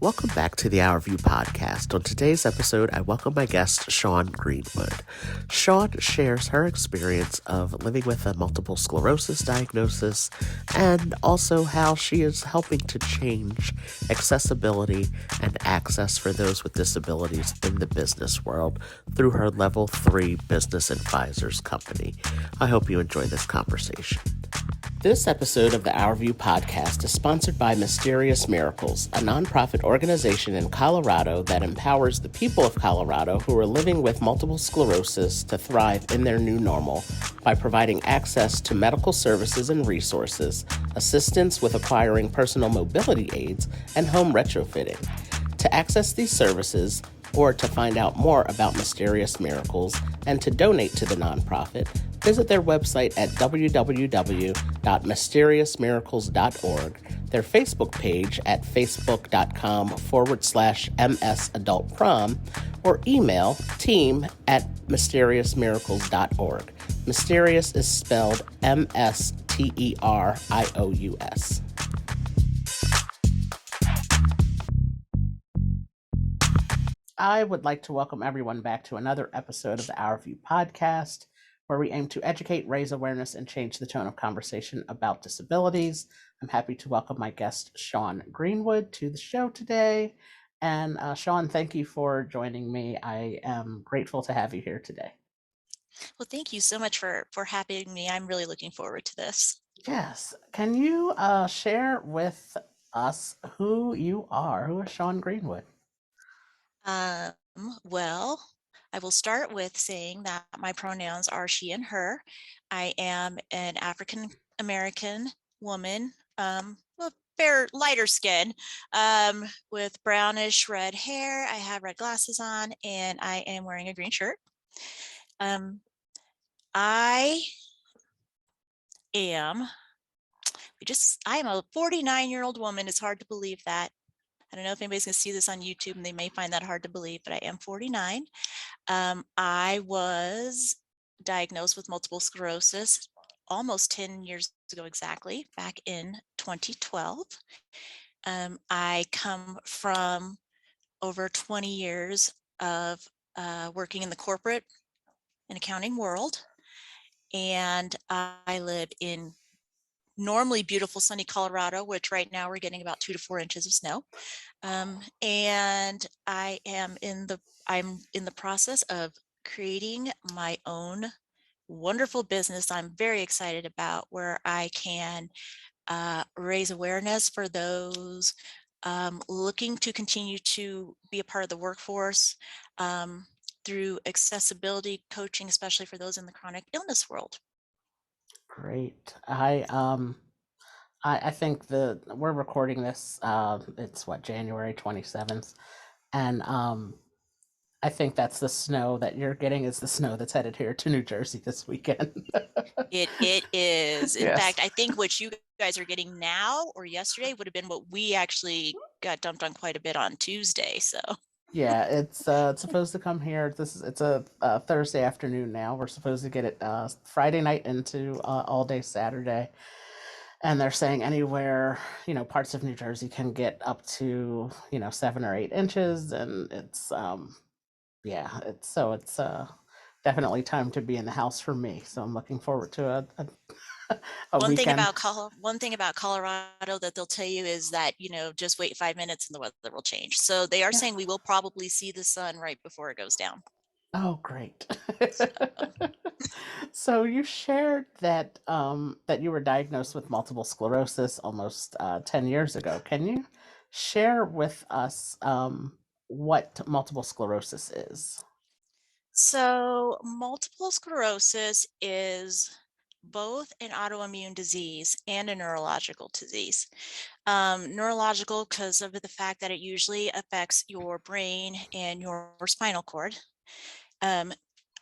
Welcome back to the OurView podcast. On today's episode, I welcome my guest, Shawn Greenwood. Shawn shares her experience of living with a multiple sclerosis diagnosis and also how she is helping to change accessibility and access for those with disabilities in the business world through her Level 3 Business Advisors company. I hope you enjoy this conversation. This episode of the OurView podcast is sponsored by Mysterious Miracles, a nonprofit organization in Colorado that empowers the people of Colorado who are living with multiple sclerosis to thrive in their new normal by providing access to medical services and resources, assistance with acquiring personal mobility aids, and home retrofitting. To access these services, or to find out more about Mysterious Miracles and to donate to the nonprofit, visit their website at www.mysteriousmyracles.org, their Facebook page at facebook.com/MSAdultProm, or email team@mysteriousmiracles.org. Mysterious is spelled Msterious. I would like to welcome everyone back to another episode of the OurView podcast, where we aim to educate, raise awareness, and change the tone of conversation about disabilities. I'm happy to welcome my guest, Shawn Greenwood, to the show today. And Shawn, thank you for joining me. I am grateful to have you here today. Well, thank you so much for having me. I'm really looking forward to this. Yes. Can you share with us who you are? Who is Shawn Greenwood? Well, I will start with saying that my pronouns are she and her. I am an African American woman, fair lighter skin, with brownish red hair. I have red glasses on, and I am wearing a green shirt. I am a 49-year-old woman. It's hard to believe that. I don't know if anybody's going to see this on YouTube and they may find that hard to believe, but I am 49. I was diagnosed with multiple sclerosis almost 10 years ago exactly, back in 2012. I come from over 20 years of working in the corporate and accounting world, and I live in normally beautiful sunny Colorado, which right now we're getting about 2 to 4 inches of snow. And I'm in the process of creating my own wonderful business I'm very excited about, where I can raise awareness for those looking to continue to be a part of the workforce through accessibility coaching, especially for those in the chronic illness world. Great. I think we're recording this. It's January 27th, and I think that's the snow that you're getting is the snow that's headed here to New Jersey this weekend. It is. In Yes. fact, I think what you guys are getting now or yesterday would have been what we actually got dumped on quite a bit on Tuesday. So Yeah, it's supposed to come here. It's a Thursday afternoon now. We're supposed to get it Friday night into all day Saturday. And they're saying anywhere, parts of New Jersey can get up to, 7 or 8 inches. And it's, it's definitely time to be in the house for me. So I'm looking forward to a one thing weekend. about Colorado that they'll tell you is that, just wait 5 minutes and the weather will change. So they are saying we will probably see the sun right before it goes down. Oh, great. So you shared that that you were diagnosed with multiple sclerosis almost 10 years ago. Can you share with us what multiple sclerosis is? So multiple sclerosis is both an autoimmune disease and a neurological disease. Neurological because of the fact that it usually affects your brain and your spinal cord.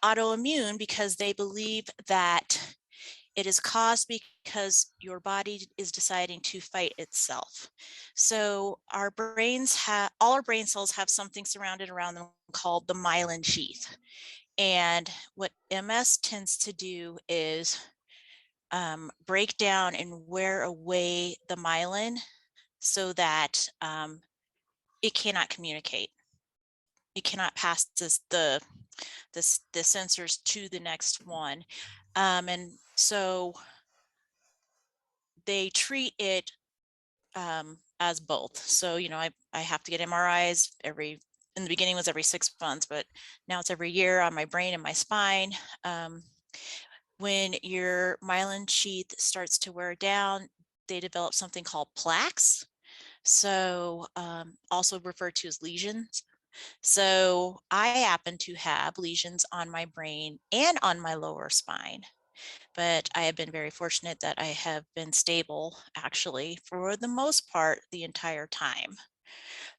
Autoimmune because they believe that it is caused because your body is deciding to fight itself. So all our brain cells have something surrounded around them called the myelin sheath. And what MS tends to do is break down and wear away the myelin so that it cannot communicate. It cannot pass the sensors to the next one. And so they treat it as both. So, I have to get MRIs in the beginning was every 6 months, but now it's every year on my brain and my spine. When your myelin sheath starts to wear down, they develop something called plaques. So, also referred to as lesions. So I happen to have lesions on my brain and on my lower spine, but I have been very fortunate that I have been stable actually for the most part the entire time.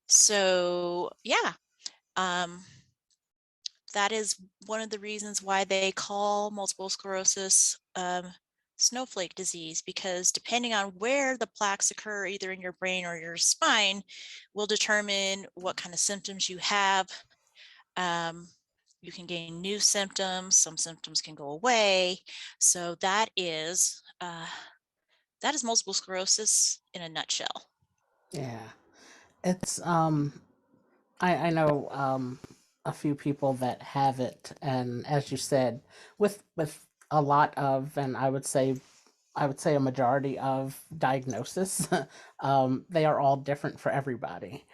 So yeah, um, that is one of the reasons why they call multiple sclerosis snowflake disease, because depending on where the plaques occur, either in your brain or your spine, will determine what kind of symptoms you have. You can gain new symptoms. Some symptoms can go away. So that is multiple sclerosis in a nutshell. Yeah. It's I know a few people that have it, and as you said, with a lot of, and I would say a majority of diagnosis, they are all different for everybody.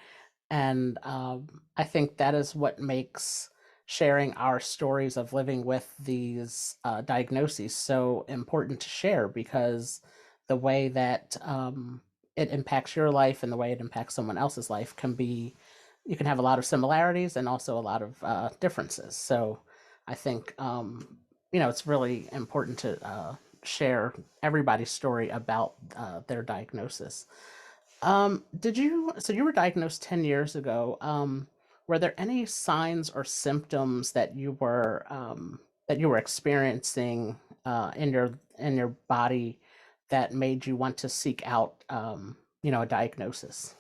And I think that is what makes sharing our stories of living with these diagnoses so important to share, because the way that it impacts your life and the way it impacts someone else's life can be, you can have a lot of similarities and also a lot of differences. So I think, it's really important to share everybody's story about their diagnosis. So you were diagnosed 10 years ago. Were there any signs or symptoms that you were experiencing in your body that made you want to seek out, a diagnosis?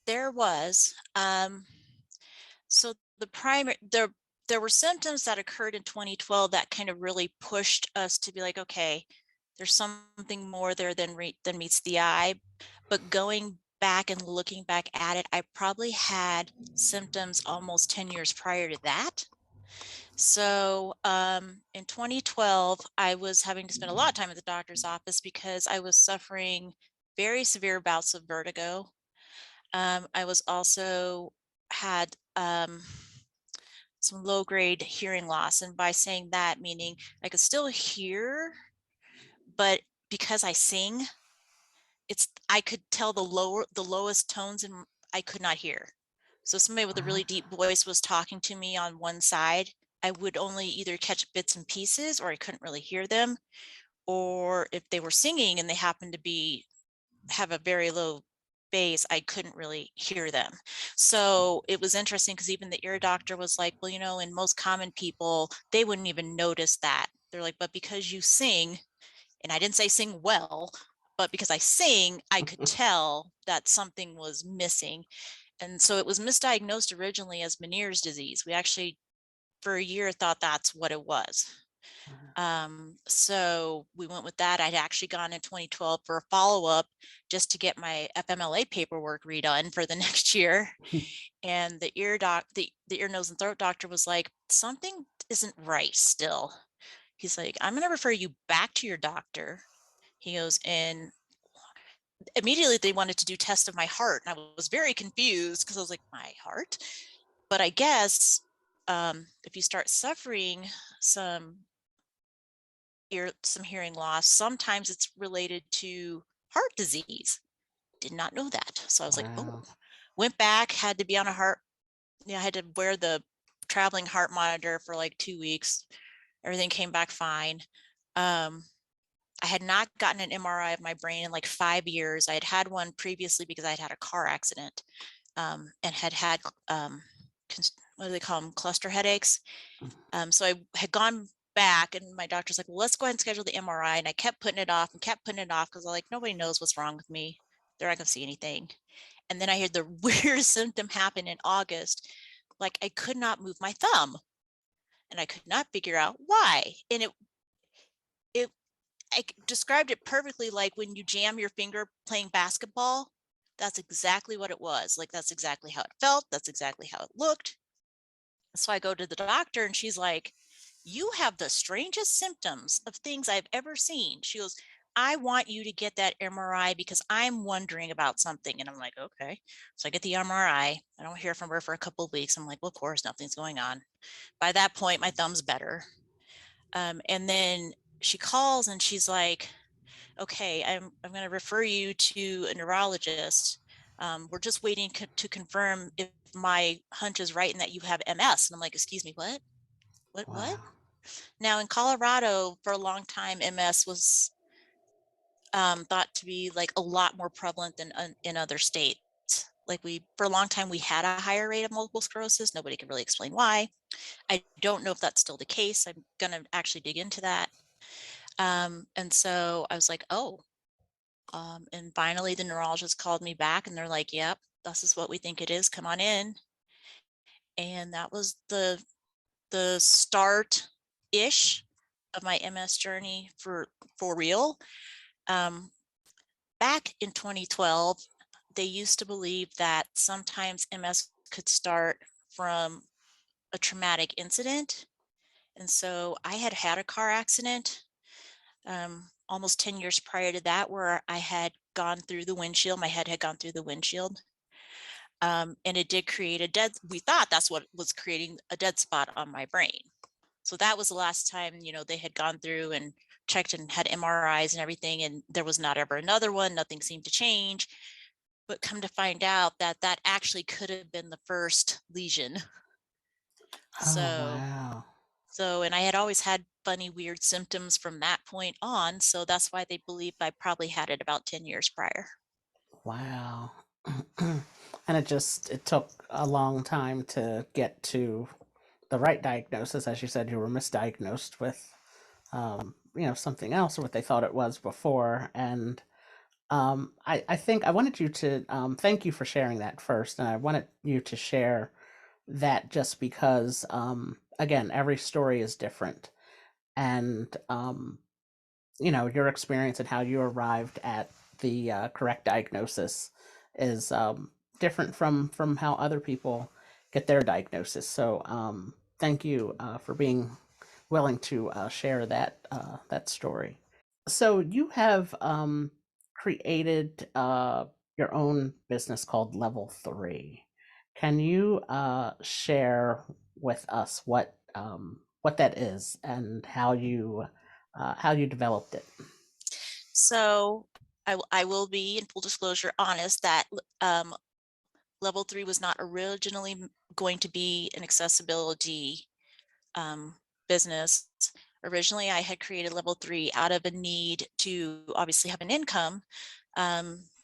There was so there were symptoms that occurred in 2012 that kind of really pushed us to be like, okay, there's something more there than meets the eye. But going back and looking back at it, I probably had symptoms almost 10 years prior to that. So in 2012, I was having to spend a lot of time at the doctor's office because I was suffering very severe bouts of vertigo. I was also had some low grade hearing loss. And by saying that, meaning I could still hear, but because I sing, I could tell the lowest tones, and I could not hear. So somebody with a really deep voice was talking to me on one side, I would only either catch bits and pieces, or I couldn't really hear them. Or if they were singing and they happened to have a very low bass, I couldn't really hear them. So it was interesting because even the ear doctor was like, well, in most common people, they wouldn't even notice that. They're like, but because you sing, and I didn't say sing well, but because I sing, I could tell that something was missing. And so it was misdiagnosed originally as Meniere's disease. We actually, for a year, thought that's what it was. So we went with that. I'd actually gone in 2012 for a follow-up just to get my FMLA paperwork redone for the next year. And the ear, nose, and throat doctor was like, something isn't right still. He's like, I'm going to refer you back to your doctor. He goes, and immediately they wanted to do tests of my heart. And I was very confused because I was like, my heart? But I guess if you start suffering some hearing loss, sometimes it's related to heart disease. Did not know that. So I was like, oh, Wow. went back, had to be on a heart. I had to wear the traveling heart monitor for like 2 weeks. Everything came back fine. I had not gotten an MRI of my brain in like 5 years. I had had one previously because I had had a car accident and had what do they call them? Cluster headaches. So I had gone back, and my doctor's like, well, let's go ahead and schedule the MRI. And I kept putting it off because I'm like, nobody knows what's wrong with me. They're not going to see anything. And then I heard the weirdest symptom happen in August. Like I could not move my thumb, and I could not figure out why. And it I described it perfectly like when you jam your finger playing basketball That's exactly what it was. Like, that's exactly how it felt. That's exactly how it looked. So I go to the doctor and she's like, "You have the strangest symptoms of things I've ever seen." She goes, "I want you to get that MRI because I'm wondering about something." And I'm like, "Okay." So I get the MRI. I don't hear from her for a couple of weeks. I'm like, "Well, of course, nothing's going on." By that point, my thumb's better. And then she calls and she's like, "Okay, I'm going to refer you to a neurologist. We're just waiting to confirm if my hunch is right and that you have MS." And I'm like, "Excuse me, what? What?" Wow. Now in Colorado, for a long time, MS was thought to be like a lot more prevalent than in other states. Like for a long time, we had a higher rate of multiple sclerosis. Nobody can really explain why. I don't know if that's still the case. I'm going to actually dig into that. And so I was like, oh, and finally the neurologist called me back and they're like, "Yep, this is what we think it is. Come on in." And that was the start ish of my MS journey for real. Um, Back in 2012, they used to believe that sometimes MS could start from a traumatic incident. And so I had had a car accident almost 10 years prior to that, where I had gone through the windshield. My head had gone through the windshield. And it did create we thought that's what was creating a dead spot on my brain. So that was the last time, they had gone through and checked and had MRIs and everything. And there was not ever another one. Nothing seemed to change. But come to find out that that actually could have been the first lesion. Oh, So, wow. and I had always had funny, weird symptoms from that point on. So that's why they believed I probably had it about 10 years prior. Wow. And it took a long time to get to the right diagnosis. As you said, you were misdiagnosed with, something else or what they thought it was before. And I think I wanted you to thank you for sharing that first. And I wanted you to share that just because, again, every story is different. And your experience and how you arrived at the correct diagnosis is different from how other people get their diagnosis. So thank you for being willing to share that story. So you have created your own business called Level Three. Can you share with us what that is and how you developed it? So I will be, in full disclosure, honest that um, level 3 was not originally going to be an accessibility um, business. Originally, I had created level 3 out of a need to obviously have an income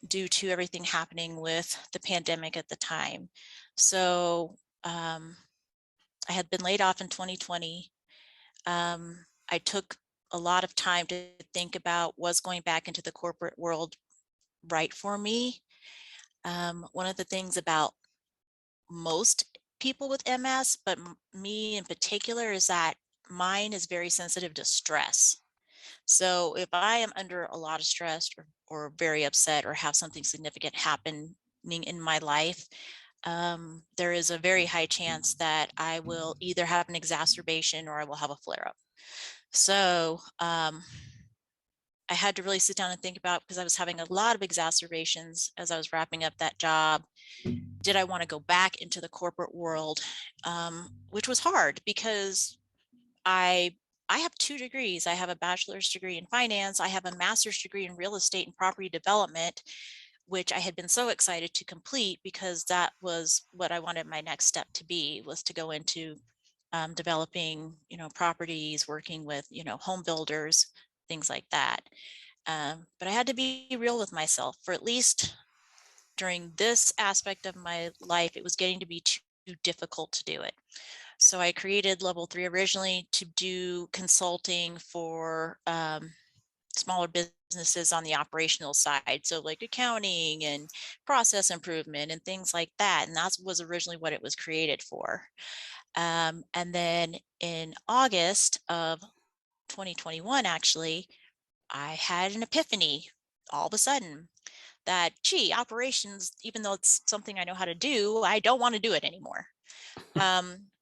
due to everything happening with the pandemic at the time. So I had been laid off in 2020. I took a lot of time to think about, was going back into the corporate world right for me? One of the things about most people with MS, but me in particular, is that mine is very sensitive to stress. So if I am under a lot of stress or very upset or have something significant happening in my life, there is a very high chance that I will either have an exacerbation or I will have a flare up. So I had to really sit down and think about, because I was having a lot of exacerbations as I was wrapping up that job. Did I want to go back into the corporate world? Which was hard because I I have 2 degrees. I have a bachelor's degree in finance. I have a master's degree in real estate and property development, which I had been so excited to complete because that was what I wanted my next step to be, was to go into developing, properties, working with, home builders, things like that. But I had to be real with myself. For at least during this aspect of my life, it was getting to be too difficult to do it. So I created level 3 originally to do consulting for smaller businesses on the operational side. So like accounting and process improvement and things like that. And that was originally what it was created for. And then in August of 2021, actually, I had an epiphany all of a sudden. that, gee, operations, even though it's something I know how to do, I don't want to do it anymore.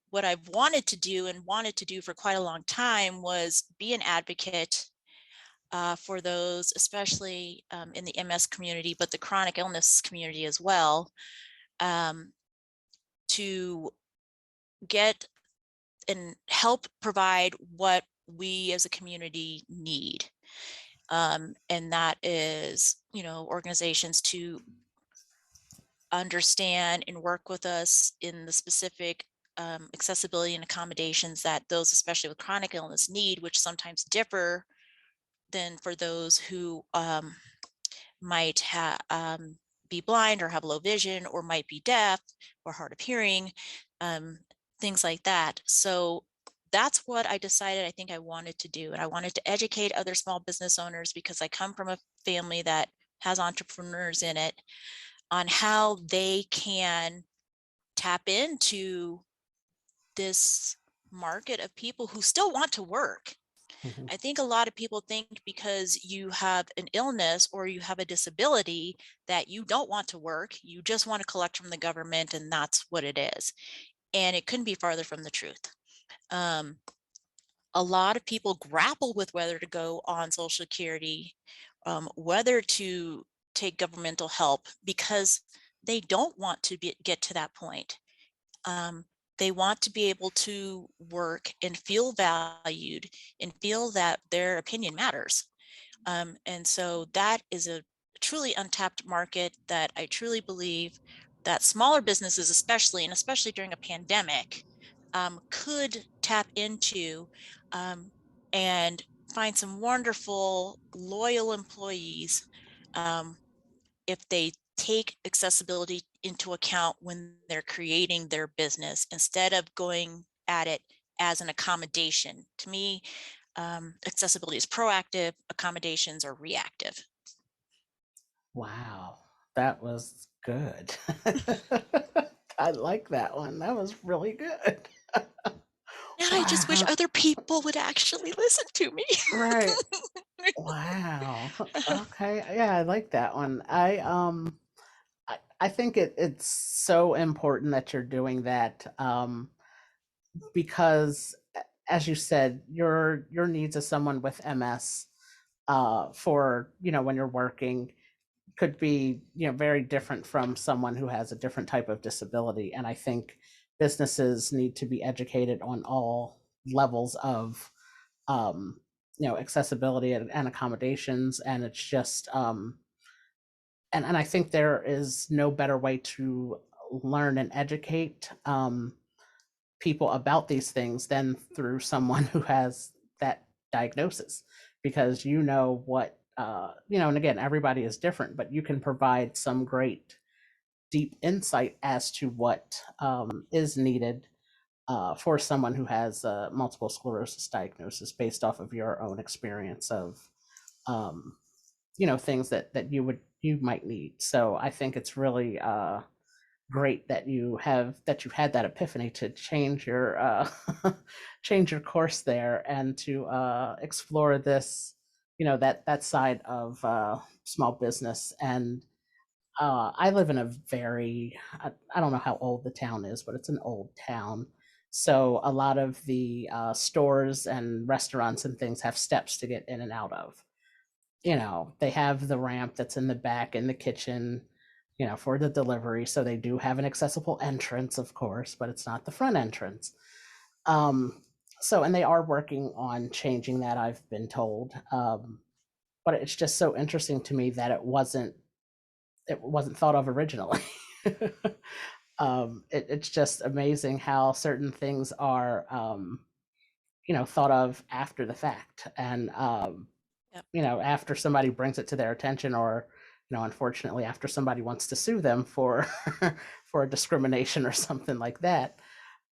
What I've wanted to do and wanted to do for quite a long time was be an advocate for those, especially in the MS community, but the chronic illness community as well, um, to get and help provide what we as a community need. And that is, organizations to understand and work with us in the specific accessibility and accommodations that those, especially with chronic illness, need, which sometimes differ than for those who might be blind or have low vision or might be deaf or hard of hearing, um, things like that. So that's what I decided I think I wanted to do. And I wanted to educate other small business owners because I come from a family that has entrepreneurs in it on how they can tap into this market of people who still want to work. Mhm. I think a lot of people think because you have an illness or you have a disability that you don't want to work, you just want to collect from the government, and that's what it is. And it couldn't be farther from the truth. Um, a lot of people grapple with whether to go on Social Security, whether to take governmental help because they don't want to get to that point. Um, they want to be able to work and feel valued and feel that their opinion matters. And so that is a truly untapped market that I truly believe that smaller businesses, especially, and especially during a pandemic, could tap into um, and find some wonderful, loyal employees um, if they take accessibility into account when they're creating their business instead of going at it as an accommodation. To me, accessibility is proactive, accommodations are reactive. Wow, that was good. I like that one. That was really good. Now I just wish Wow. other people would actually listen to me. Right. Wow. Okay. Yeah, I like that one. I think it's so important that you're doing that, because as you said, your needs as someone with MS, for, when you're working, could be, very different from someone who has a different type of disability. And I think businesses need to be educated on all levels of, um, accessibility and accommodations. And it's just, and I think there is no better way to learn and educate, people about these things than through someone who has that diagnosis, because what, and again, everybody is different, but you can provide some great deep insight as to what, is needed, for someone who has a multiple sclerosis diagnosis based off of your own experience of, um, things that you might need. So I think it's really, great that you've had that epiphany to change your, change your course there, and to, explore this, that side of, small business. And I live in a very, I don't know how old the town is, but it's an old town. So a lot of the, stores and restaurants and things have steps to get in and out of. They have the ramp that's in the back in the kitchen, for the delivery. So they do have an accessible entrance, of course, but it's not the front entrance. Um, and they are working on changing that, I've been told. But it's just so interesting to me that it wasn't thought of originally. It's just amazing how certain things are, thought of after the fact. And, Yep. after somebody brings it to their attention, or, unfortunately, after somebody wants to sue them for for discrimination or something like that.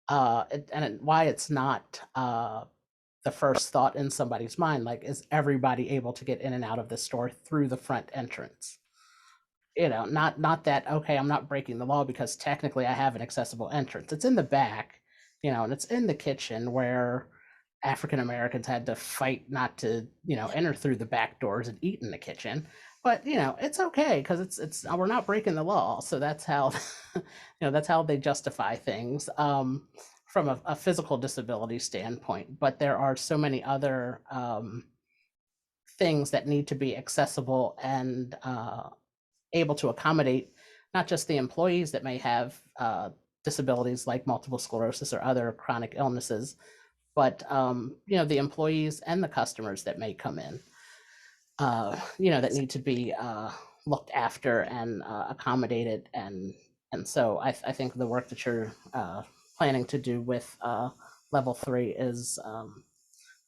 Why it's not, the first thought in somebody's mind, like, is everybody able to get in and out of the store through the front entrance? Not that, okay, I'm not breaking the law because technically I have an accessible entrance. It's in the back, and it's in the kitchen where African Americans had to fight not to, Yep. enter through the back doors and eat in the kitchen. But it's okay because it's we're not breaking the law, so that's how that's how they justify things from a physical disability standpoint. But there are so many other things that need to be accessible and able to accommodate not just the employees that may have disabilities like multiple sclerosis or other chronic illnesses, but the employees and the customers that may come in, that need to be looked after and accommodated, and so I think the work that you're planning to do with level 3 is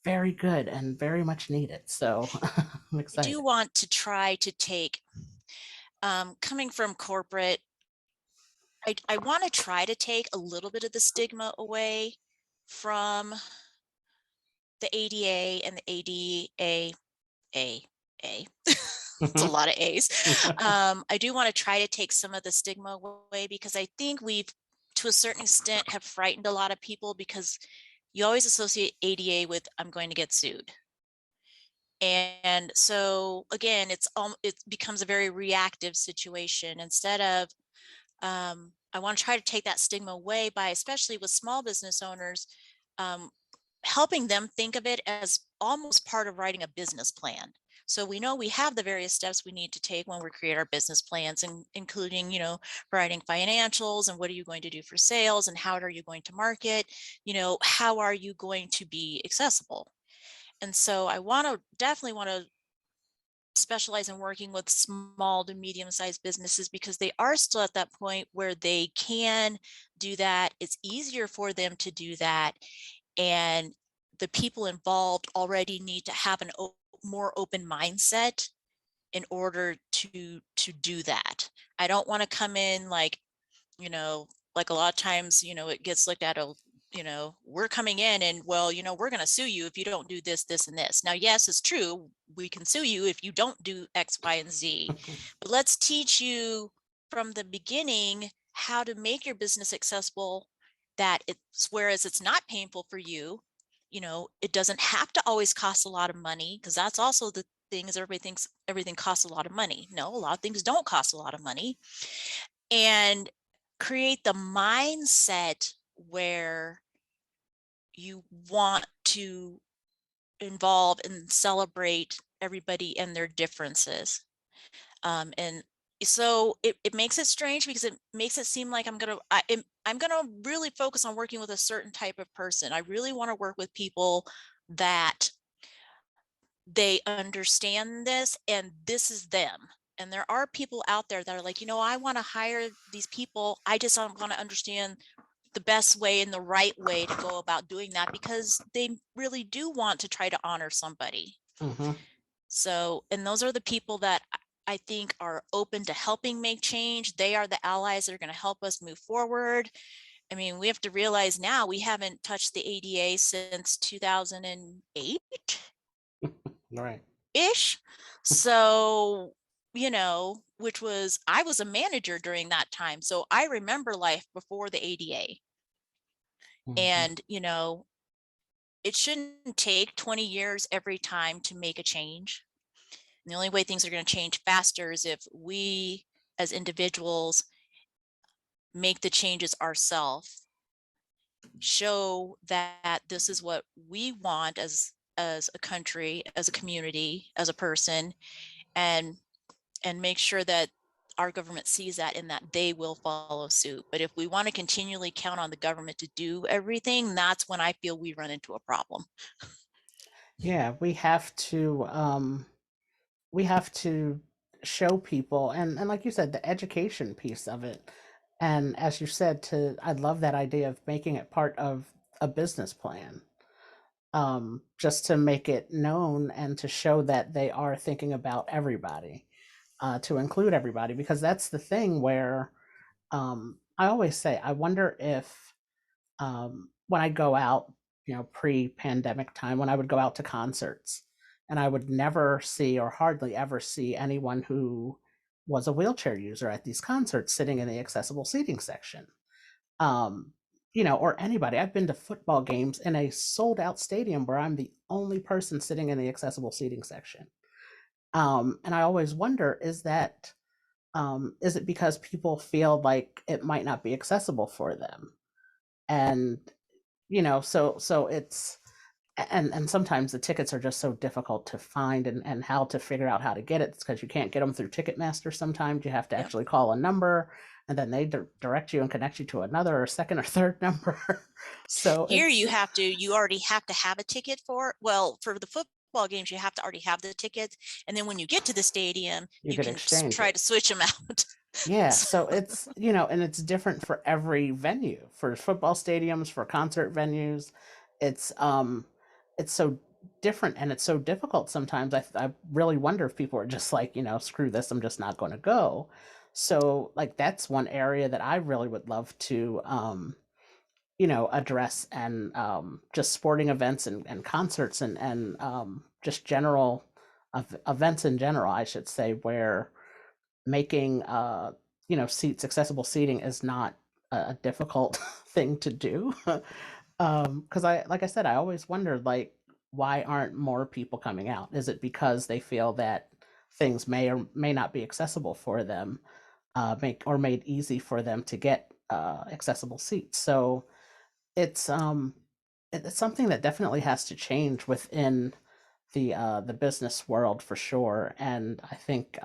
very good and very much needed. So I'm I do excited. want to try to take, coming from corporate, I want to try to take a little bit of the stigma away from the ADA and the ADAA. It's a Mhm. lot of A's. I do want to try to take some of the stigma away because I think we've, to a certain extent, have frightened a lot of people because you always associate ADA with I'm going to get sued. And so again, it becomes a very reactive situation instead of I want to try to take that stigma away by, especially with small business owners, um, helping them think of it as almost part of writing a business plan. So we know we have the various steps we need to take when we create our business plans, and including, writing financials and what are you going to do for sales and how are you going to market, how are you going to be accessible. And so I definitely want to specialize in working with small to medium-sized businesses because they are still at that point where they can do that. It's easier for them to do that. And the people involved already need to have more open mindset in order to do that. I don't want to come in like a lot of times, it gets looked at, we're coming in and, well, we're going to sue you if you don't do this, this, and this. Now, yes, it's true. We can sue you if you don't do X, Y, and Z. But let's teach you from the beginning how to make your business accessible, that whereas it's not painful for you, it doesn't have to always cost a lot of money, because that's also the thing is everybody thinks everything costs a lot of money. No, a lot of things don't cost a lot of money. And create the mindset where you want to involve and celebrate everybody and their differences. And so it makes it strange because it makes it seem like I'm gonna really focus on working with a certain type of person. I really want to work with people that they understand this and this is them. And there are people out there that are like, I want to hire these people. I just don't want to understand the best way and the right way to go about doing that, because they really do want to try to honor somebody. Mhm. So, and those are the people that I think are open to helping make change. They are the allies that are going to help us move forward. I mean, we have to realize now we haven't touched the ADA since 2008 Right. ish. So, I was a manager during that time. So I remember life before the ADA. Mhm. And, it shouldn't take 20 years every time to make a change. And the only way things are going to change faster is if we as individuals make the changes ourselves, show that this is what we want as a country, as a community, as a person, and make sure that our government sees that and that they will follow suit. But if we want to continually count on the government to do everything, that's when I feel we run into a problem. Yeah, we have to show people, and like you said, the education piece of it. And as you said, I love that idea of making it part of a business plan, just to make it known and to show that they are thinking about everybody, to include everybody, because that's the thing where I always say, I wonder if when I go out, pre-pandemic time, when I would go out to concerts, and I would never see or hardly ever see anyone who was a wheelchair user at these concerts sitting in the accessible seating section. Um, or anybody. I've been to football games in a sold out stadium where I'm the only person sitting in the accessible seating section. And I always wonder, is it because people feel like it might not be accessible for them? And so it's and sometimes the tickets are just so difficult to find, and how to figure out how to get it, because you can't get them through Ticketmaster. Sometimes you have to Yep. actually call a number, and then they direct you and connect you to another or second or third number. So Here it's you already have to have a ticket for the football games, you have to already have the tickets. And then when you get to the stadium, you you could can exchange try it. to switch them out. Yeah, So, so and it's different for every venue. For football stadiums, for concert venues, it's um it's so different, and it's so difficult sometimes. I really wonder if people are just like, screw this, I'm just not going to go. So like that's one area that I really would love to address, and just sporting events and concerts, and just general events in general, I should say, where making seats accessible seating is not a difficult thing to do. Because I like I said, I always wondered, like, why aren't more people coming out? Is it because they feel that things may or may not be accessible for them, make or made easy for them to get accessible seats? So it's um it's something that definitely has to change within the business world for sure. And I think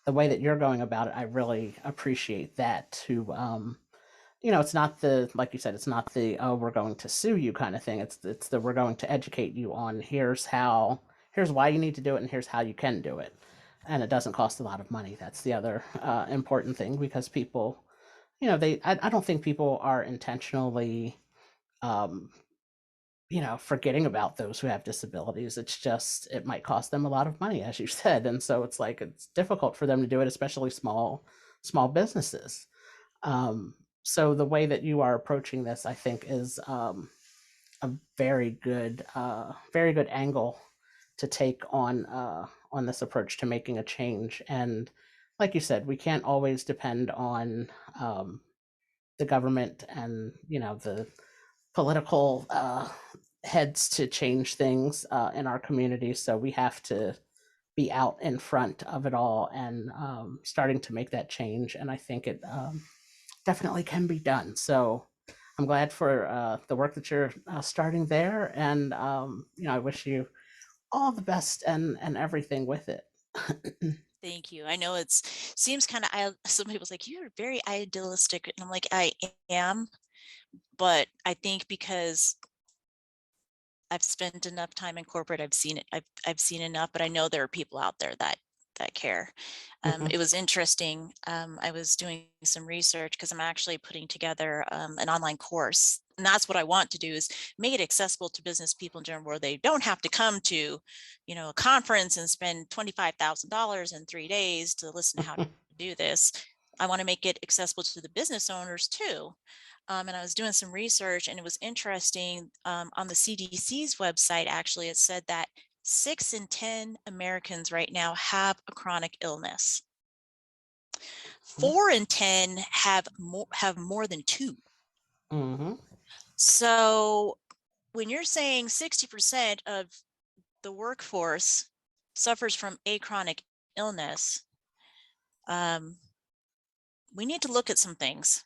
the way that you're going about it, I really appreciate that. It's not the, like you said, it's not the, oh, we're going to sue you kind of thing. It's the, we're going to educate you on, here's why you need to do it, and here's how you can do it, and it doesn't cost a lot of money. That's the other important thing, because people, I don't think people are intentionally um, forgetting about those who have disabilities. It's just, it might cost them a lot of money, as you said. And so it's like, it's difficult for them to do it, especially small businesses. So the way that you are approaching this, I think, is a very good angle to take on this approach to making a change. And like you said, we can't always depend on the government and the political heads to change things in our community. So we have to be out in front of it all, and starting to make that change. And I think it definitely can be done. So I'm glad for the work that you're starting there, and I wish you all the best and everything with it. thank you. I know it's seems kind of, some people's like, you're very idealistic. And I'm like, I am, but I think because I've spent enough time in corporate, I've seen it. I've seen enough, but I know there are people out there that care. Hmm. It was interesting. I was doing some research because I'm actually putting together an online course, and that's what I want to do, is make it accessible to business people in general, where they don't have to come to, a conference and spend $25,000 in 3 days to listen to how to do this. I want to make it accessible to the business owners too. And I was doing some research, and it was interesting. On the CDC's website, actually, it said that 6 in 10 Americans right now have a chronic illness. 4 in 10 have more than two. Hmm. So when you're saying 60% of the workforce suffers from a chronic illness, um, we need to look at some things.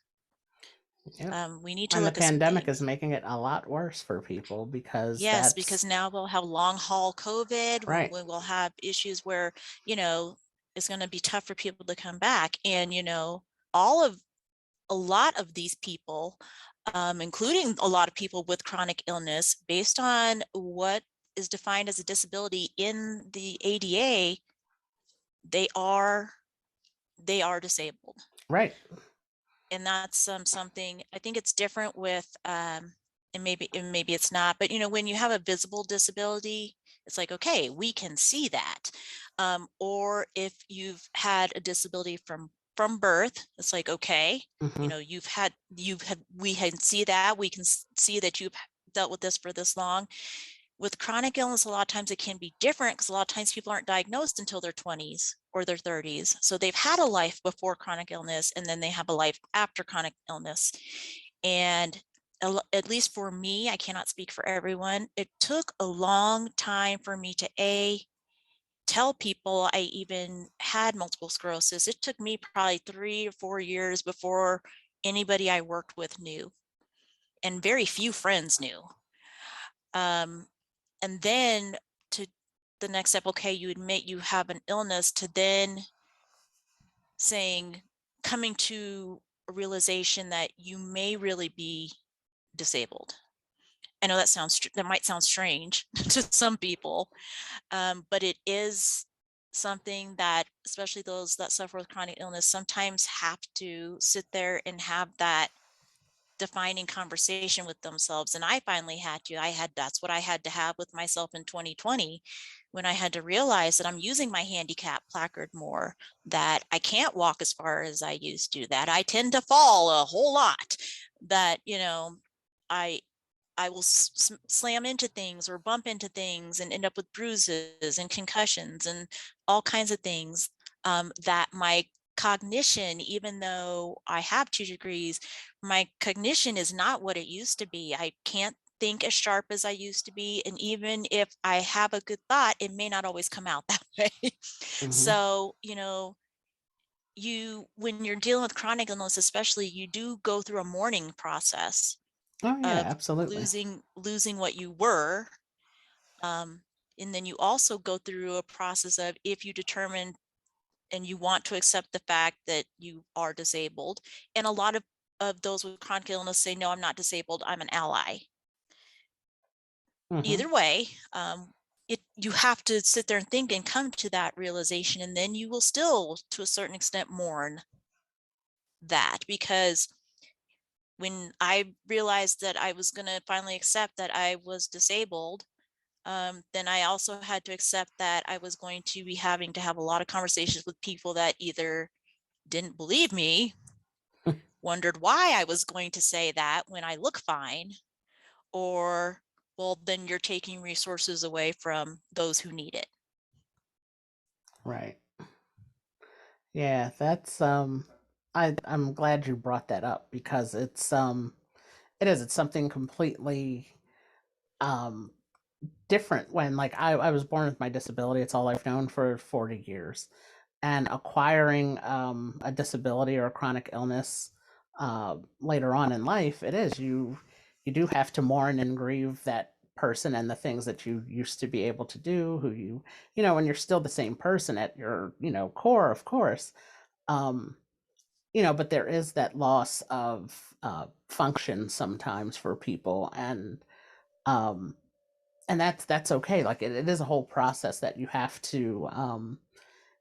Yep. We need to And the look at some pandemic is things. making it a lot worse for people, because Yes, that's because now we'll have long haul COVID. right. We will have issues where, it's going to be tough for people to come back. And, all of a lot of these people, including a lot of people with chronic illness, based on what is defined as a disability in the ADA, they are disabled. Right. And that's something I think it's different with, and maybe it's not, but when you have a visible disability, it's like, okay, we can see that. Or if you've had a disability from birth, it's like, okay, Hmm. we can see that, we can see that you've dealt with this for this long. With chronic illness, a lot of times it can be different, because a lot of times people aren't diagnosed until their 20s or their 30s. So they've had a life before chronic illness, and then they have a life after chronic illness. And at least for me, I cannot speak for everyone, it took a long time for me to tell people I even had multiple sclerosis. It took me probably 3 or 4 years before anybody I worked with knew, and very few friends knew. Um, and then to the next step, okay, you admit you have an illness, to then saying, coming to a realization that you may really be disabled. I know that might sound strange to some people, but it is something that, especially those that suffer with chronic illness, sometimes have to sit there and have that defining conversation with themselves. And I finally had to. That's what I had to have with myself in 2020, when I had to realize that I'm using my handicap placard more, that I can't walk as far as I used to, that I tend to fall a whole lot, that, I I will slam into things or bump into things and end up with bruises and concussions and all kinds of things, that my cognition, even though I have 2 degrees, my cognition is not what it used to be. I can't think as sharp as I used to be. And even if I have a good thought, it may not always come out that way. Hmm. So, when you're dealing with chronic illness, especially, you do go through a mourning process Oh yeah, of absolutely. losing what you were. Um, and then you also go through a process of, if you determine and you want to accept the fact that you are disabled. And a lot of those with chronic illness say, no, I'm not disabled, I'm an ally. Hmm. Either way, you have to sit there and think and come to that realization, and then you will still, to a certain extent, mourn that. Because when I realized that I was going to finally accept that I was disabled, then I also had to accept that I was going to be having to have a lot of conversations with people that either didn't believe me, wondered why I was going to say that when I look fine, or, well, then you're taking resources away from those who need it. Right. Yeah, that's I'm glad you brought that up because it's something completely um different when like I was born with my disability. It's all I've known for 40 years. And acquiring a disability or a chronic illness later on in life, it is you do have to mourn and grieve that person and the things that you used to be able to do, who when you're still the same person at your core, of course. um but there is that loss of function sometimes for people, um and that's okay. Like it is a whole process that you have to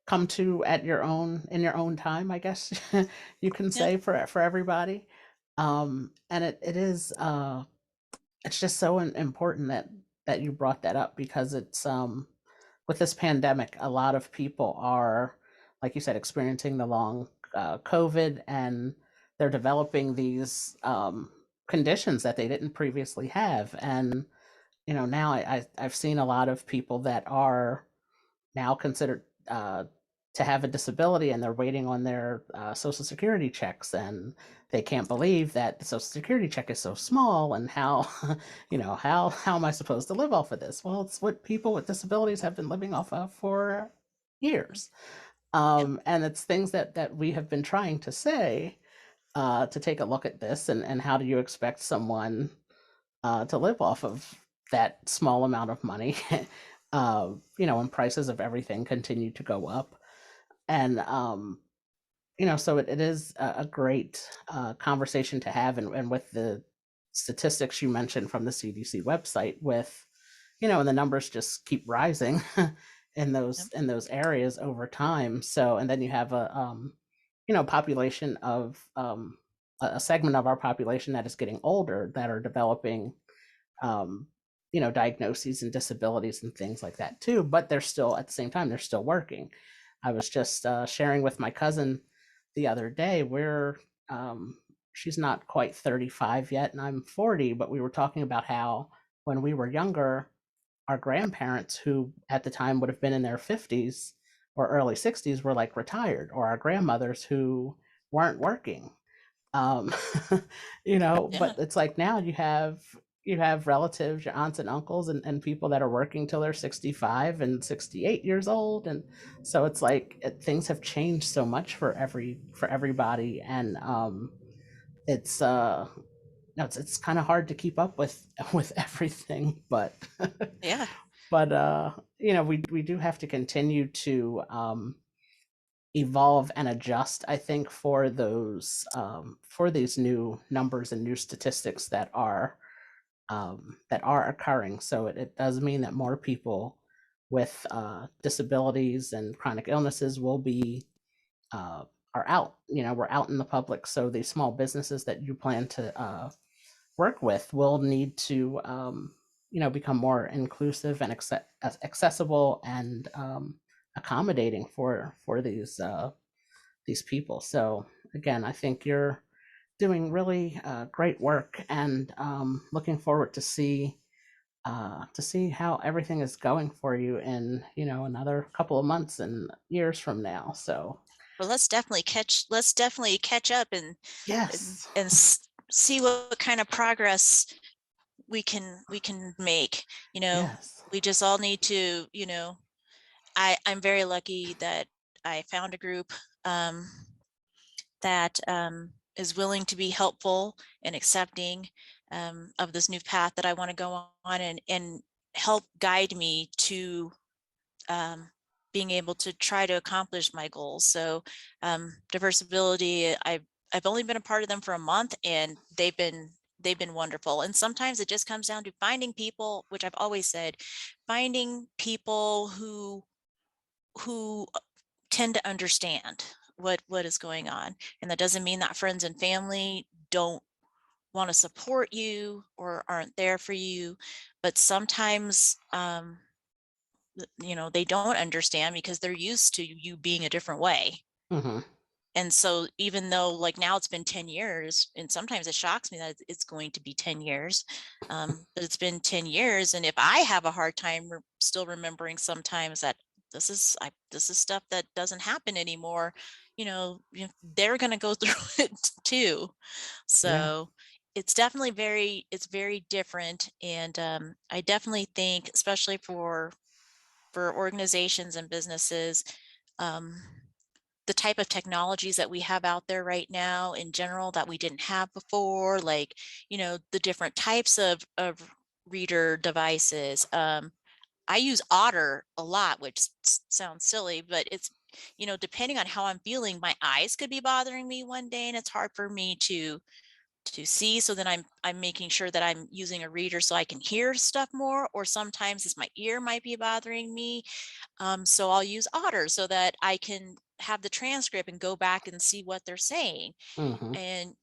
come to at your own in your own time, I guess. You can Yep. say for everybody. And it is it's just so important that you brought that up because it's with this pandemic, a lot of people are, like you said, experiencing the long COVID, and they're developing these conditions that they didn't previously have. And now I've seen a lot of people that are now considered to have a disability, and they're waiting on their social security checks, and they can't believe that the social security check is so small, and how how am I supposed to live off of this? Well, it's what people with disabilities have been living off of for years. Yep. And it's things that we have been trying to say, to take a look at this, and how do you expect someone to live off of that small amount of money? When prices of everything continue to go up. And, so it is a great conversation to have. And with the statistics you mentioned from the CDC website, and the numbers just keep rising in Yep. those areas over time. So, and then you have population of a segment of our population that is getting older, that are developing um, diagnoses and disabilities and things like that too. But they're still, at the same time, they're still working. I was just sharing with my cousin the other day. Um, she's not quite 35 yet, and I'm 40, but we were talking about how when we were younger, our grandparents, who at the time would have been in their 50s or early 60s, were like retired, or our grandmothers who weren't working. um Yeah. but it's like now you have you have relatives, your aunts and uncles, and people that are working till they're 65 and 68 years old, and so it's like things have changed so much for everybody, and it's no, it's kind of hard to keep up with with everything, but Yeah. we do have to continue to evolve and adjust, I think, for those for these new numbers and new statistics that are occurring. So it does mean that more people with disabilities and chronic illnesses will be uh, are out. We're out in the public, so these small businesses that you plan to work with will need to become more inclusive and accessible and accommodating for these people. So again, I think you're doing really great work, and looking forward to see how everything is going for you in another couple of months and years from now. So Well, let's definitely catch up and, yes, and see what kind of progress we can make. yes, We just all need to, I'm very lucky that I found a group um, that is willing to be helpful and accepting of this new path that I want to go on, and help guide me to um, being able to try to accomplish my goals. So Diversibility, I've only been a part of them for a month, and they've been wonderful. And sometimes it just comes down to finding people, which I've always said, finding people who tend to understand what is going on. And that doesn't mean that friends and family don't want to support you or aren't there for you, but sometimes they don't understand because they're used to you being a different way. hmm, And so even though like now it's been 10 years, and sometimes it shocks me that it's going to be 10 years, but it's been 10 years. And if I have a hard time still remembering sometimes that this is stuff that doesn't happen anymore, they're going to go through it too. yeah, So it's very different. And I definitely think, especially for organizations and businesses, um, the type of technologies that we have out there right now in general that we didn't have before, like, the different types of reader devices. I use Otter a lot, which sounds silly, but it's, depending on how I'm feeling, my eyes could be bothering me one day and it's hard for me to see. So then I'm making sure that I'm using a reader so I can hear stuff more, or sometimes it's my ear might be bothering me. So I'll use Otter so that I can have the transcript and go back and see what they're saying. hmm, And,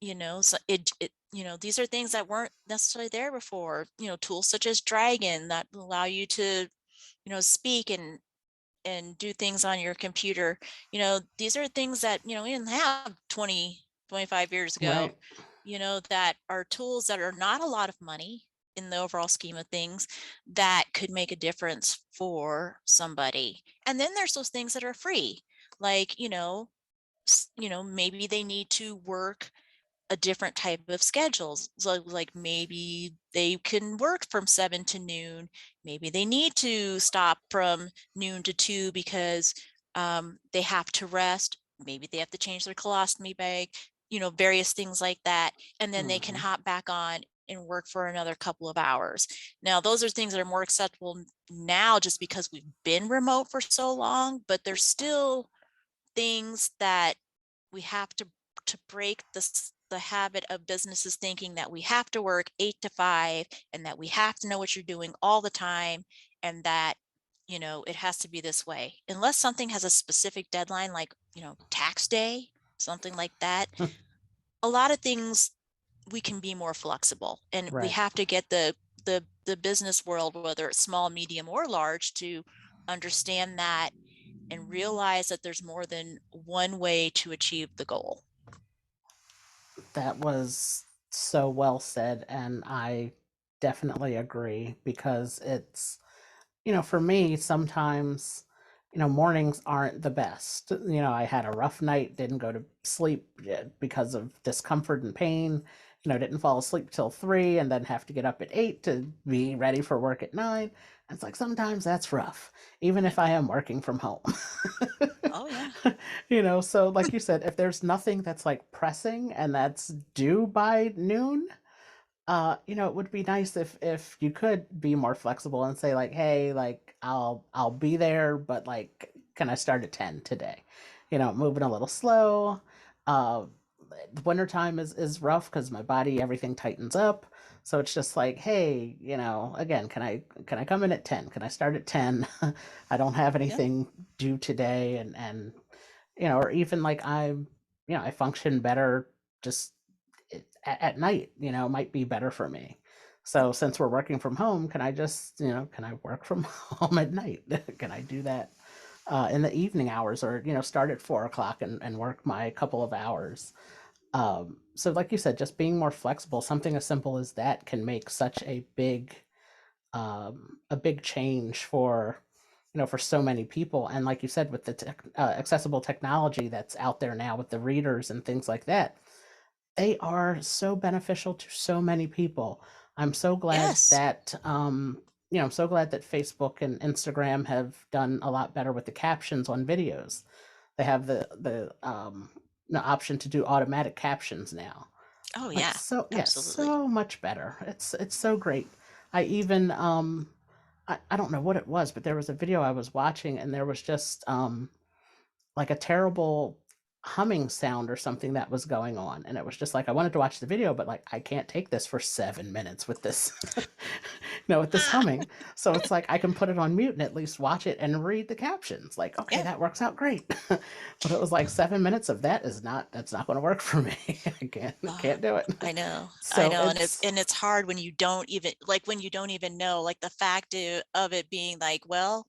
so these are things that weren't necessarily there before, tools such as Dragon that allow you to, speak and do things on your computer. These are things that, we didn't have 25 years ago, right. that are tools that are not a lot of money in the overall scheme of things that could make a difference for somebody. And then there's those things that are free, like, maybe they need to work a different type of schedules. So like maybe they can work from 7 to noon. Maybe they need to stop from noon to 2 because they have to rest. Maybe they have to change their colostomy bag, various things like that. And then they can Hmm, hop back on and work for another couple of hours. Now, those are things that are more acceptable now just because we've been remote for so long, but there's still things that we have to break the habit of businesses thinking that we have to work 8 to 5 and that we have to know what you're doing all the time, and that it has to be this way unless something has a specific deadline, like tax day, something like that. A lot of things we can be more flexible, and we right. have to get the business world, whether it's small, medium, or large, to understand that and realize that there's more than one way to achieve the goal. That was so well said, and I definitely agree because it's for me, sometimes, mornings aren't the best. I had a rough night, didn't go to sleep because of discomfort and pain. didn't fall asleep till 3 and then have to get up at 8 to be ready for work at 9. And it's like sometimes that's rough, even Yep. if I am working from home. Oh yeah. So like you said, if there's nothing that's like pressing and that's due by noon, it would be nice if you could be more flexible and say like, hey, like I'll be there, but like, can I start at 10 today? Moving a little slow. Uh, the wintertime is rough because my body everything tightens up. So it's just like, hey, again, can I come in at 10? Can I start at 10? I don't have Yep. anything due today, and or even like I function better just at night, might be better for me. Yep. So since we're working from home, can I work from home at night? Can I do that in the evening hours, or start at 4 o'clock and work my couple of hours? So like you said, just being more flexible, something as simple as that can make such a big change for so many people. And like you said, with the accessible technology that's out there now with the readers and things like that, they are so beneficial to so many people. I'm so glad Yes. that I'm so glad that Facebook and Instagram have done a lot better with the captions on videos. They have the option to do automatic captions now. Oh Like, yeah. so yeah, Absolutely. so much better. It's so great. I even I don't know what it was, but there was a video I was watching, and there was just like a terrible humming sound or something that was going on, and it was just like I wanted to watch the video, but like I can't take this for 7 minutes with this with this Ah, humming. So it's like I can put it on mute and at least watch it and read the captions, like, okay, yeah. that works out great. But it was like 7 minutes of that's not going to work for me. I can't do it. I know. I So know. And it's it's and it's hard when you don't even know, like the fact of it being like, well,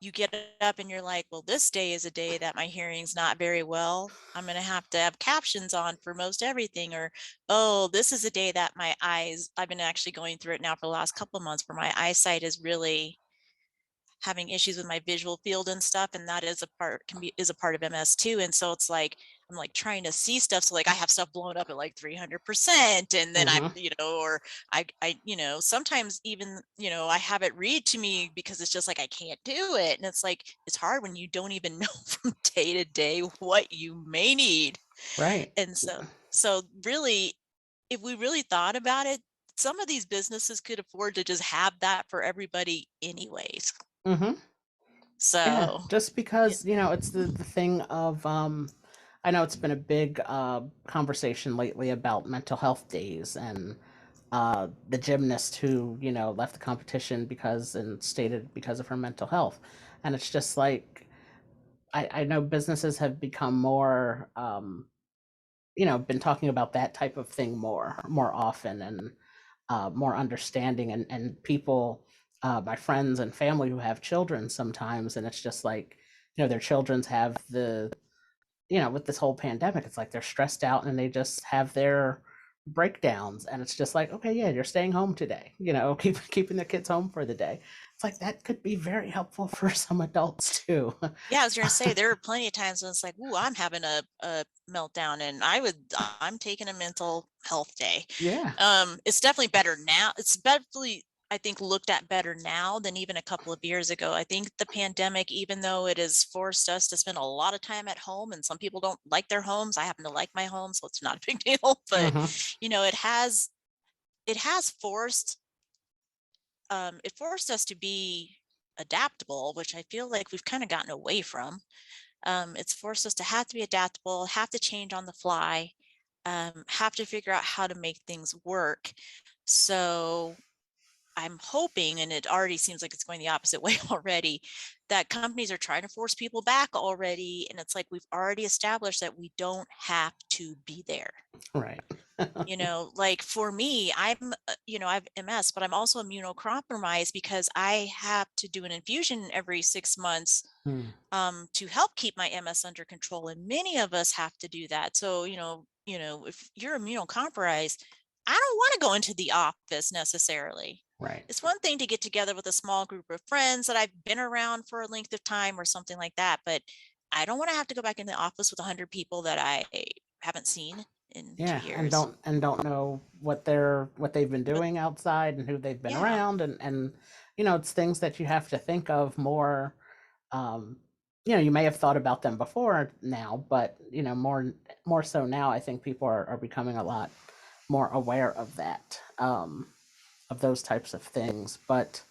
you get up and you're like, well, this day is a day that my hearing's not very well. I'm going to have captions on for most everything. Or, oh, this is a day that I've been actually going through it now for the last couple of months where my eyesight is really having issues with my visual field and stuff, and that is a part of MS too. And so it's like I'm like trying to see stuff, so like I have stuff blown up at like 300%, and then mhm, or I sometimes even I have it read to me because it's just like I can't do it, and it's like it's hard when you don't even know from day to day what you may need. right. And so really, if we really thought about it, some of these businesses could afford to just have that for everybody anyways. Mhm. Yeah, So, just yeah. because, it's the thing of I know it's been a big conversation lately about mental health days, and the gymnast who, left the competition because and stated because of her mental health. And it's just like I know businesses have become more been talking about that type of thing more often, and more understanding, and people, my friends and family who have children sometimes, and it's just like their children's have with this whole pandemic, it's like they're stressed out and they just have their breakdowns, and it's just like, okay, yeah, you're staying home today, keeping the kids home for the day. It's like that could be very helpful for some adults too. Yeah, I was gonna say there are plenty of times when it's like, "Ooh, I'm having a meltdown," and I'm taking a mental health day. Yeah, It's definitely better now. It's definitely, I think, looked at better now than even a couple of years ago. I think the pandemic, even though it has forced us to spend a lot of time at home, and some people don't like their homes. I happen to like my home, so it's not a big deal. But hmm, it has forced us to be adaptable, which I feel like we've kind of gotten away from. It's forced us to have to be adaptable, have to change on the fly, have to figure out how to make things work. So I'm hoping, and it already seems like it's going the opposite way already, that companies are trying to force people back already. And it's like we've already established that we don't have to be there. right. Like for me, I have MS, but I'm also immunocompromised because I have to do an infusion every 6 months Hmm, to help keep my MS under control. And many of us have to do that. So, if you're immunocompromised, I don't want to go into the office necessarily. right. It's one thing to get together with a small group of friends that I've been around for a length of time or something like that, but I don't want to have to go back in the office with 100 people that I haven't seen. in Yeah, 2 years. and don't know what they've been But doing outside and who they've been yeah, around, and it's things that you have to think of more. um you may have thought about them before now, but more so now. I think people are becoming a lot more aware of that, of those types of things. But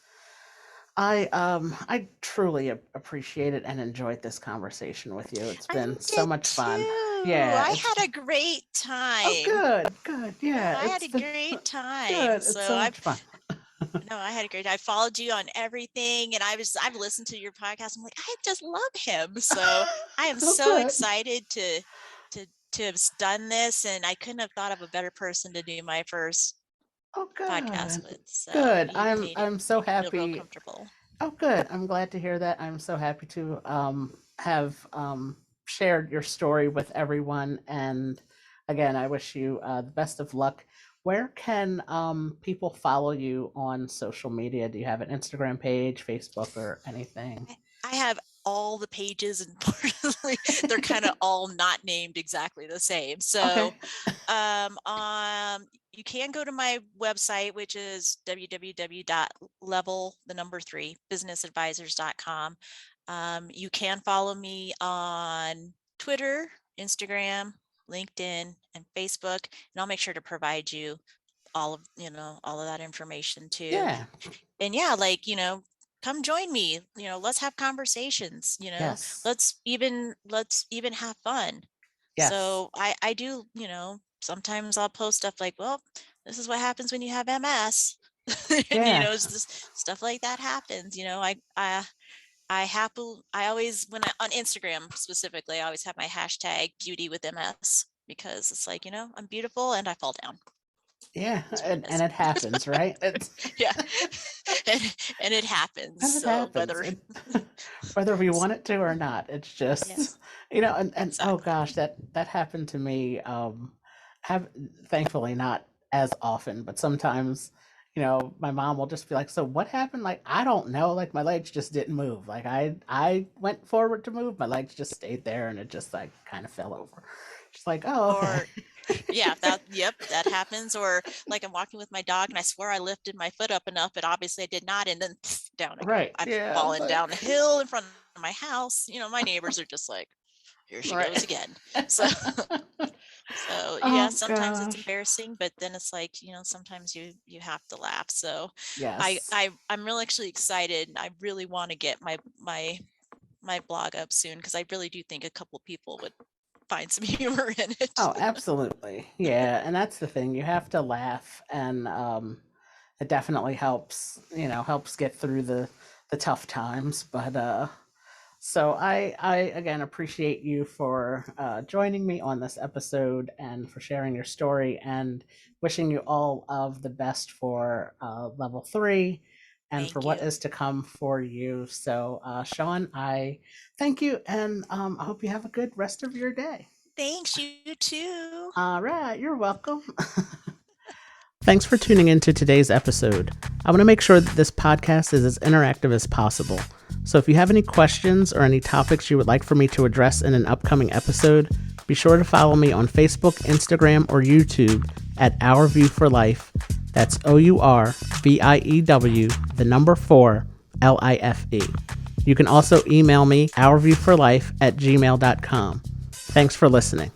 I truly appreciated and enjoyed this conversation with you. It's I been so did much fun. too. Yeah, I it's had a great oh time. good, good. No, Yeah, I had it's a been great time. good. It's So so I've much fun. no, I had a great. I followed you on everything, and I've listened to your podcast. I'm like, I just love him. So I am Oh so good. excited to to have done this, and I couldn't have thought of a better person to do my first Oh podcast good. with. So Good. you I'm I'm so made me feel real happy. comfortable. Oh good. I'm glad to hear that. I'm so happy to have shared your story with everyone. And again, I wish you the best of luck. Where can people follow you on social media? Do you have an Instagram page, Facebook, or anything? I have all the pages, and importantly, they're kind of all not named exactly the same. So Okay. you can go to my website, which is www.level3businessadvisors.com. You can follow me on Twitter, Instagram, LinkedIn, and Facebook, and I'll make sure to provide you all of that information too. Yeah. And yeah, like, come join me, let's have conversations, Yes. let's even have fun. Yes. So I do, sometimes I'll post stuff like, well, this is what happens when you have MS. And Yeah. it's just stuff like that happens. I always, when I on Instagram specifically, I always have my hashtag beauty with MS, because it's like, I'm beautiful and I fall down. Yeah. That's what it And is. it happens, right? It's Yeah. and it happens. and it So happens. Whether we want it to or not, it's just yes, and oh exactly. gosh, that happened to me. Have Thankfully not as often, but sometimes my mom will just be like, so what happened? Like, I don't know, like my legs just didn't move. Like I went forward to move, my legs just stayed there, and it just like kind of fell over. She's like, oh, okay. Or yeah, yep, that happens. Or like I'm walking with my dog and I swear I lifted my foot up enough, but obviously I did not, and then down I go. Right, I've yeah, it's fallen down like a hill in front of my house. My neighbors are just like, here she goes right. again. So so yeah, Oh sometimes it's gosh. embarrassing, but then it's like, sometimes you have to laugh. So Yes. I'm really actually excited. I really want to get my blog up soon, because I really do think a couple people would find some humor in it. Oh, absolutely. Yeah, and that's the thing. You have to laugh, and it definitely helps get through the tough times. But so I again appreciate you for joining me on this episode and for sharing your story, and wishing you all of the best for level 3 and for Thank what you. is to come for you. So, Shawn, I thank you, and I hope you have a good rest of your day. Thanks, you too. All right, you're welcome. Thanks for tuning in to today's episode. I want to make sure that this podcast is as interactive as possible. So if you have any questions or any topics you would like for me to address in an upcoming episode, be sure to follow me on Facebook, Instagram, or YouTube at OurView for Life. That's OurView, the number 4, LIFE. You can also email me, ourviewforlife@gmail.com. Thanks for listening.